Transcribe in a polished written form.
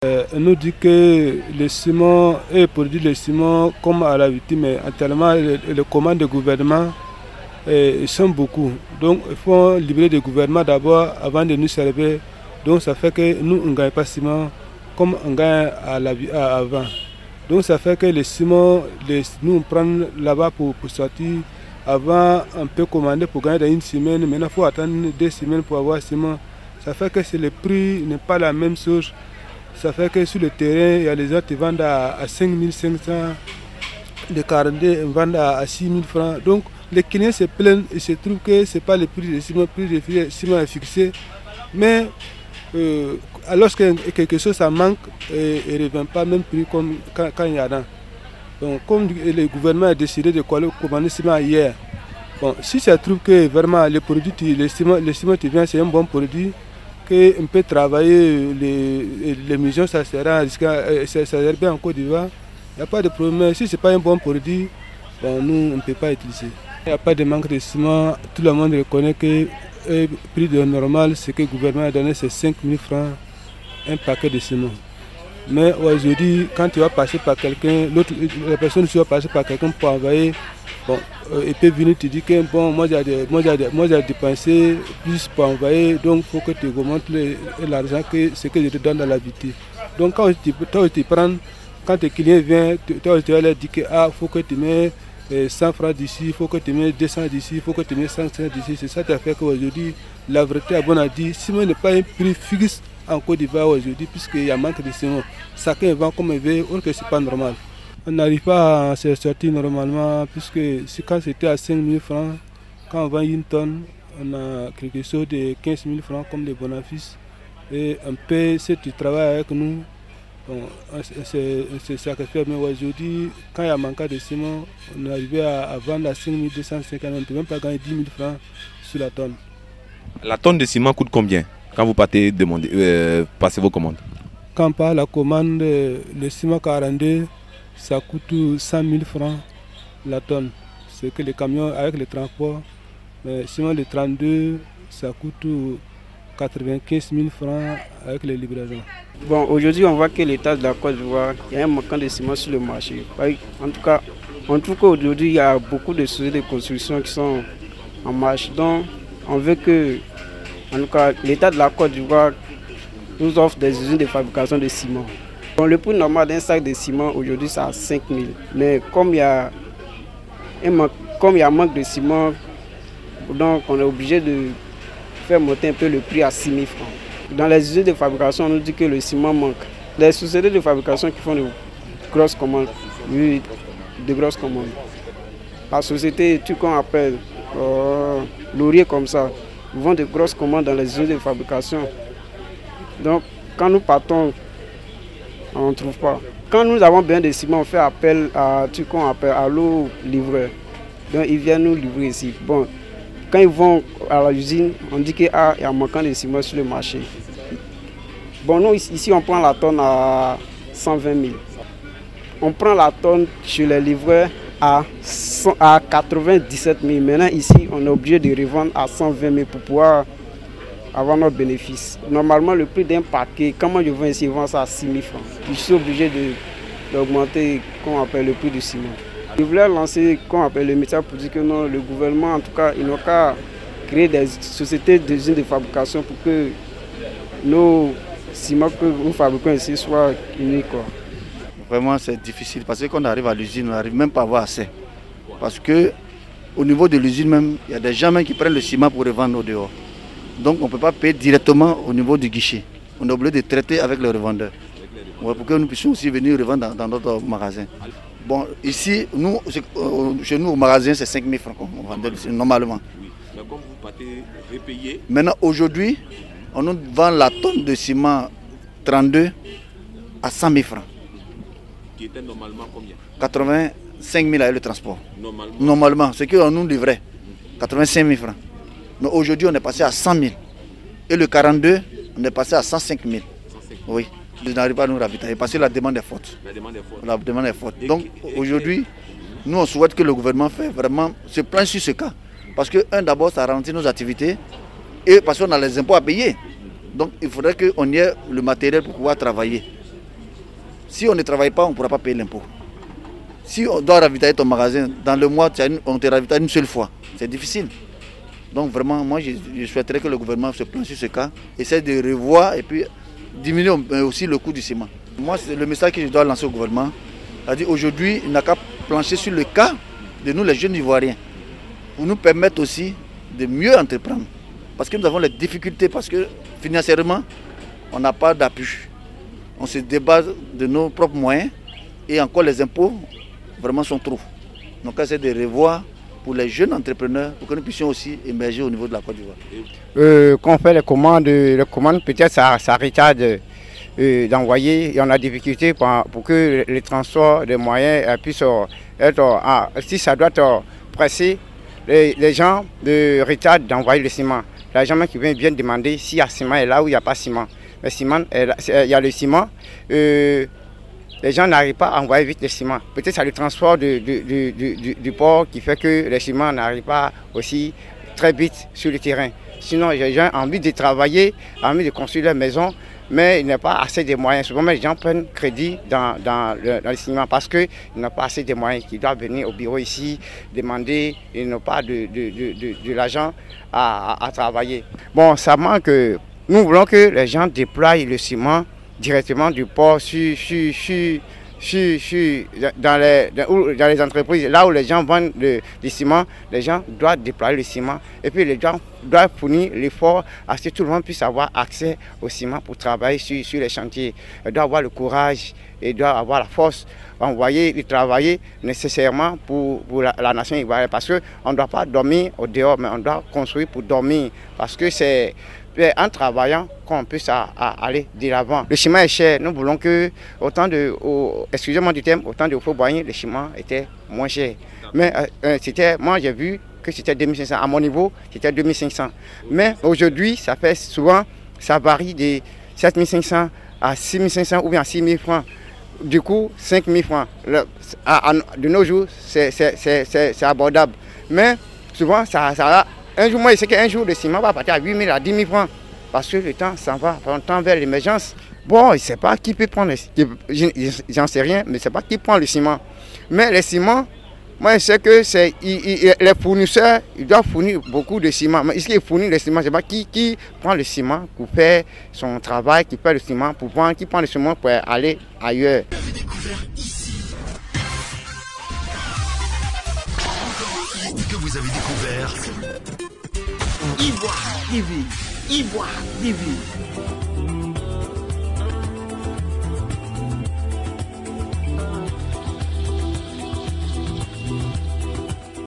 On nous dit que le ciment est produit le ciment comme à la victime, mais actuellement les commandes du gouvernement sont beaucoup. Donc il faut libérer le gouvernement d'abord avant de nous servir. Donc ça fait que nous on ne gagne pas ciment comme on gagne avant. Donc ça fait que le ciment, nous on prend là-bas pour sortir. Avant on peut commander pour gagner dans une semaine, maintenant il faut attendre 2 semaines pour avoir ciment. Ça fait que le prix n'est pas la même chose. Ça fait que sur le terrain, il y a les gens qui vendent à 5500, les 42 vendent à 6000 francs. Donc les clients se plaignent et se trouvent que ce n'est pas le prix de ciment, le prix de ciment est fixé. Mais alors que quelque chose ça manque, il ne revient pas même prix comme quand il y a dans. Donc comme le gouvernement a décidé de commander le ciment hier, bon, si ça trouve que vraiment le ciment qui vient c'est un bon produit, qu'on peut travailler les missions, ça sera bien en Côte d'Ivoire. Il n'y a pas de problème. Si ce n'est pas un bon produit, bon, nous on ne peut pas utiliser. Il n'y a pas de manque de ciment. Tout le monde reconnaît que le prix de normal, ce que le gouvernement a donné, c'est 5000 francs un paquet de ciment. Mais aujourd'hui, quand tu vas passer par quelqu'un, la personne qui va passer par quelqu'un pour envoyer, bon, il peut venir te dire que bon, moi j'ai dépensé plus pour envoyer, donc il faut que tu augmentes l'argent que ce que je te donne dans la boutique. Donc quand tu prends, quand tes clients viennent, tu vas leur dire que faut que tu mets 100 francs d'ici, il faut que tu mets 200 d'ici, il faut que tu mets 100 d'ici. C'est ça qui a fait qu'aujourd'hui, la vérité à bon à dire, si on n'est pas un prix fixe en Côte d'Ivoire aujourd'hui, puisqu'il y a manque de ciment, chacun vend comme il veut, or que ce n'est pas normal. On n'arrive pas à se sortir normalement, puisque quand c'était à 5 000 francs, quand on vend une tonne, on a quelque chose de 15 000 francs comme des bénéfices. Et on paie ceux qui travaillent avec nous, bon, c'est ça que fait. Mais aujourd'hui, quand il y a manque de ciment, on est arrivé à vendre à 5 250, on ne peut même pas gagner 10 000 francs sur la tonne. La tonne de ciment coûte combien quand vous partez passer vos commandes? Quand on part la commande, le ciment 42, ça coûte 100 000 francs la tonne. C'est que les camions avec le transport, sinon le 32, ça coûte 95 000 francs avec les livraisons. Bon, aujourd'hui, on voit que l'État de la Côte d'Ivoire, il y a un manquant de ciment sur le marché. En tout cas, on trouve qu'aujourd'hui, il y a beaucoup de sociétés de construction qui sont en marche. Donc, on veut que, en tout cas, l'État de la Côte d'Ivoire nous offre des usines de fabrication de ciment. Bon, le prix normal d'un sac de ciment aujourd'hui c'est à 5 000. Mais comme il y a un manque de ciment, donc on est obligé de faire monter un peu le prix à 6 000 francs. Dans les usines de fabrication, on nous dit que le ciment manque. Les sociétés de fabrication qui font de grosses commandes, oui, de grosses commandes. La société, tout qu'on appelle Laurier comme ça, ils font de grosses commandes dans les usines de fabrication. Donc, quand nous partons, on ne trouve pas. Quand nous avons besoin de ciment, on fait appel à tout qu'on appelle à l'eau livreur. Donc, ils viennent nous livrer ici. Bon, quand ils vont à l'usine, on dit qu'il y a un manquant de ciment sur le marché. Bon, nous, ici, on prend la tonne à 120 000. On prend la tonne chez les livreurs à 97 000. Maintenant, ici, on est obligé de revendre à 120 000 pour pouvoir avoir notre bénéfice. Normalement, le prix d'un paquet, quand moi je vends ici, je vends ça à 6 000 francs. Je suis obligé d'augmenter le prix du ciment. Je voulais lancer le message pour dire que non, le gouvernement, en tout cas, il n'a qu'à créer des sociétés d'usines de fabrication pour que nos ciments que nous fabriquons ici soient unis. Vraiment, c'est difficile parce que quand on arrive à l'usine, on n'arrive même pas à avoir assez. Parce qu'au niveau de l'usine même, il y a des gens qui prennent le ciment pour revendre au dehors. Donc on ne peut pas payer directement au niveau du guichet. On est obligé de traiter avec les revendeurs. Pour que nous puissions aussi venir revendre dans notre magasin. Bon, ici, chez nous au magasin, c'est 5 000 francs qu'on vend normalement. Oui. Mais comme vous partez repayer. Maintenant, aujourd'hui, on nous vend la tonne de ciment 32 à 100 000 francs. Qui était normalement combien? 85 000 avec le transport. Normalement, ce qu'on nous livrait, 85 000 francs. Mais aujourd'hui, on est passé à 100 000. Et le 42, on est passé à 105 000. Oui, ils n'arrivent pas à nous ravitailler parce que la demande est forte. La demande est forte. Donc aujourd'hui, nous on souhaite que le gouvernement se penche sur ce cas. Parce que, d'abord, ça ralentit nos activités. Et parce qu'on a les impôts à payer. Donc il faudrait qu'on ait le matériel pour pouvoir travailler. Si on ne travaille pas, on ne pourra pas payer l'impôt. Si on doit ravitailler ton magasin, dans le mois, on te ravitaille une seule fois. C'est difficile. Donc vraiment, moi, je souhaiterais que le gouvernement se penche sur ce cas, essaie de revoir et puis diminuer aussi le coût du ciment. Moi, c'est le message que je dois lancer au gouvernement. C'est-à-dire aujourd'hui, il n'a qu'à plancher sur le cas de nous, les jeunes Ivoiriens, pour nous permettre aussi de mieux entreprendre. Parce que nous avons les difficultés, parce que financièrement, on n'a pas d'appui. On se débat de nos propres moyens et encore les impôts vraiment sont trop. Donc, essayer de revoir pour les jeunes entrepreneurs, pour que nous puissions aussi émerger au niveau de la Côte d'Ivoire. Quand on fait les commandes peut-être ça retarde d'envoyer et on a des difficultés pour que le transport des moyens puisse être, si ça doit être pressé, les gens retardent d'envoyer le ciment. Les gens qui viennent demander s'il y a ciment et là où il n'y a pas ciment. Le ciment, il y a le ciment, les gens n'arrivent pas à envoyer vite le ciment. Peut-être c'est le transport du port qui fait que le ciment n'arrive pas aussi très vite sur le terrain. Sinon, les gens ont envie de travailler, ont envie de construire leur maison, mais il n'y a pas assez de moyens. Souvent, les gens prennent crédit dans le ciment parce qu'ils n'ont pas assez de moyens. Ils doivent venir au bureau ici, demander, ils n'ont pas de l'argent à travailler. Bon, ça manque. Nous voulons que les gens déploient le ciment directement du port dans les entreprises. Là où les gens vendent du ciment, les gens doivent déployer le ciment. Et puis les gens doivent fournir l'effort à ce que tout le monde puisse avoir accès au ciment pour travailler sur les chantiers. Ils doivent avoir le courage et doivent avoir la force d'envoyer et travailler nécessairement pour la nation ivoirienne. Parce qu'on ne doit pas dormir au dehors, mais on doit construire pour dormir. Parce que c'est en travaillant qu'on puisse aller de l'avant. Le ciment est cher. Nous voulons que, excusez-moi du terme, autant de Faux-Boigny, le ciment était moins cher. Mais moi j'ai vu que c'était 2500. À mon niveau, c'était 2500. Mais aujourd'hui, ça varie de 7500 à 6500 ou bien à 6000 francs. Du coup, 5000 francs. De nos jours, c'est abordable. Mais souvent, un jour, moi, je sais qu'un jour, le ciment va partir à 8 000 à 10 000 francs. Parce que le temps s'en va, on tend vers l'émergence. Bon, je ne sais pas qui peut prendre, j'en sais rien, mais je ne sais pas qui prend le ciment. Mais le ciment, moi, je sais que les fournisseurs, ils doivent fournir beaucoup de ciment. Mais ici, ils fournissent le ciment, je ne sais pas qui prend le ciment pour faire son travail, qui fait le ciment pour vendre, qui prend le ciment pour aller ailleurs. Que vous avez découvert Ivoire TV. Ivoire TV.